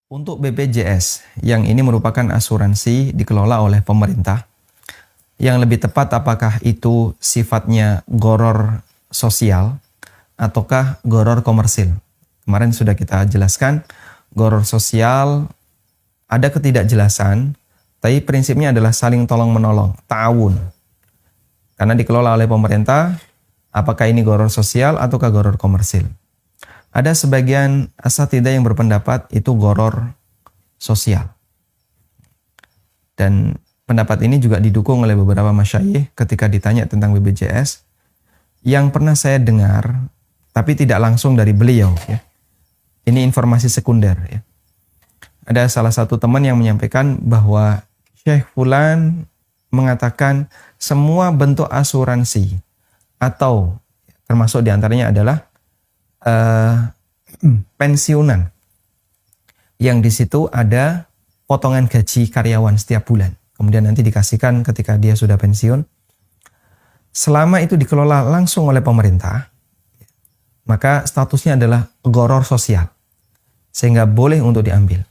Untuk BPJS, yang ini merupakan asuransi dikelola oleh pemerintah, yang lebih tepat apakah itu sifatnya gharar sosial ataukah gharar komersil. Kemarin sudah kita jelaskan, gharar sosial ada ketidakjelasan, tapi prinsipnya adalah saling tolong-menolong, ta'awun. Karena dikelola oleh pemerintah, apakah ini gharar sosial ataukah gharar komersil. Ada sebagian asatidzah yang berpendapat itu gharar sosial. Dan pendapat ini juga didukung oleh beberapa masyayikh ketika ditanya tentang BPJS. Yang pernah saya dengar, tapi tidak langsung dari beliau. Ya. Ini informasi sekunder. Ya. Ada salah satu teman yang menyampaikan bahwa Syekh Fulan mengatakan semua bentuk asuransi atau termasuk diantaranya adalah pensiunan yang di situ ada potongan gaji karyawan setiap bulan. Kemudian nanti dikasihkan ketika dia sudah pensiun. Selama itu dikelola langsung oleh pemerintah, maka statusnya adalah gharar sosial. Sehingga boleh untuk diambil.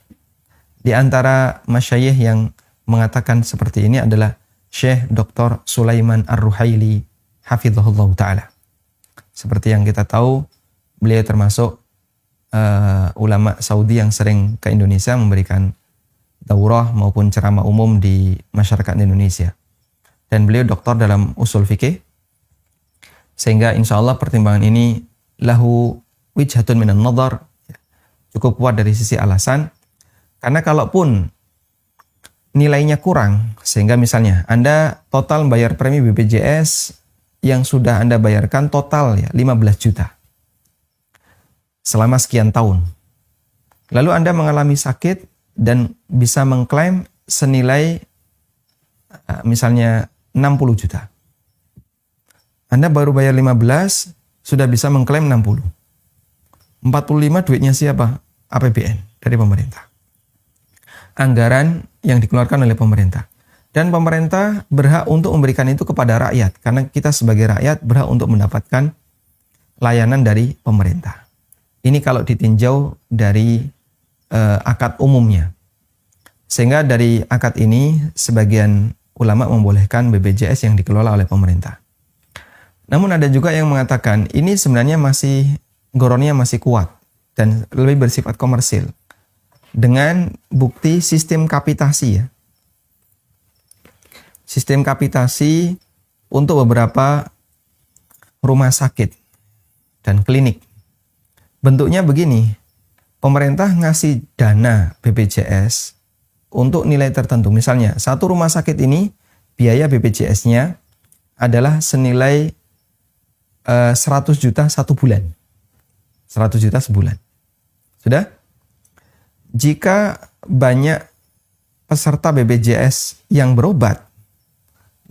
Di antara masyayikh yang mengatakan seperti ini adalah Syekh Dr. Sulaiman Ar-Ruhaili hafizahullah ta'ala. Seperti yang kita tahu, beliau termasuk ulama Saudi yang sering ke Indonesia memberikan daurah maupun ceramah umum di masyarakat Indonesia. Dan beliau doktor dalam usul fikih. Sehingga insya Allah pertimbangan ini lahu wijhatun minan nadhar, cukup kuat dari sisi alasan. Karena kalaupun nilainya kurang, sehingga misalnya Anda total bayar premi BPJS yang sudah Anda bayarkan total ya 15 juta. Selama sekian tahun. Lalu Anda mengalami sakit dan bisa mengklaim senilai misalnya 60 juta. Anda baru bayar 15, sudah bisa mengklaim 60. 45 duitnya siapa? APBN dari pemerintah. Anggaran yang dikeluarkan oleh pemerintah. Dan pemerintah berhak untuk memberikan itu kepada rakyat. Karena kita sebagai rakyat berhak untuk mendapatkan layanan dari pemerintah. Ini kalau ditinjau dari akad umumnya. Sehingga dari akad ini sebagian ulama membolehkan BPJS yang dikelola oleh pemerintah. Namun ada juga yang mengatakan ini sebenarnya gharannya masih kuat dan lebih bersifat komersil. Dengan bukti sistem kapitasi ya. Sistem kapitasi untuk beberapa rumah sakit dan klinik. Bentuknya begini, pemerintah ngasih dana BPJS untuk nilai tertentu. Misalnya, satu rumah sakit ini biaya BPJS-nya adalah senilai 100 juta satu bulan. 100 juta sebulan. Sudah? Jika banyak peserta BPJS yang berobat,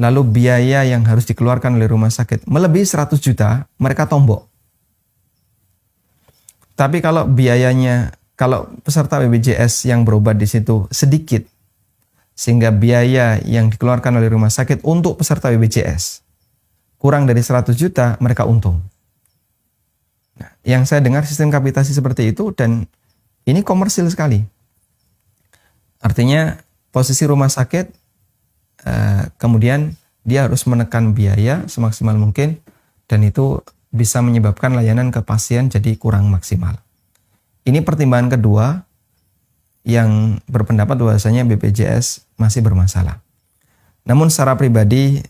lalu biaya yang harus dikeluarkan oleh rumah sakit melebihi 100 juta, mereka tombok. Tapi kalau peserta BPJS yang berobat di situ sedikit, sehingga biaya yang dikeluarkan oleh rumah sakit untuk peserta BPJS kurang dari 100 juta, mereka untung. Nah, yang saya dengar sistem kapitasi seperti itu dan ini komersil sekali. Artinya posisi rumah sakit, kemudian dia harus menekan biaya semaksimal mungkin dan itu bisa menyebabkan layanan ke pasien jadi kurang maksimal. Ini pertimbangan kedua yang berpendapat bahwasanya BPJS masih bermasalah. Namun secara pribadi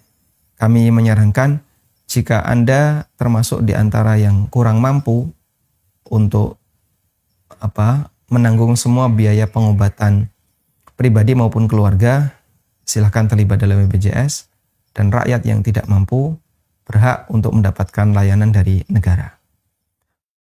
kami menyarankan jika Anda termasuk di antara yang kurang mampu untuk menanggung semua biaya pengobatan pribadi maupun keluarga, silakan terlibat dalam BPJS dan rakyat yang tidak mampu berhak untuk mendapatkan layanan dari negara.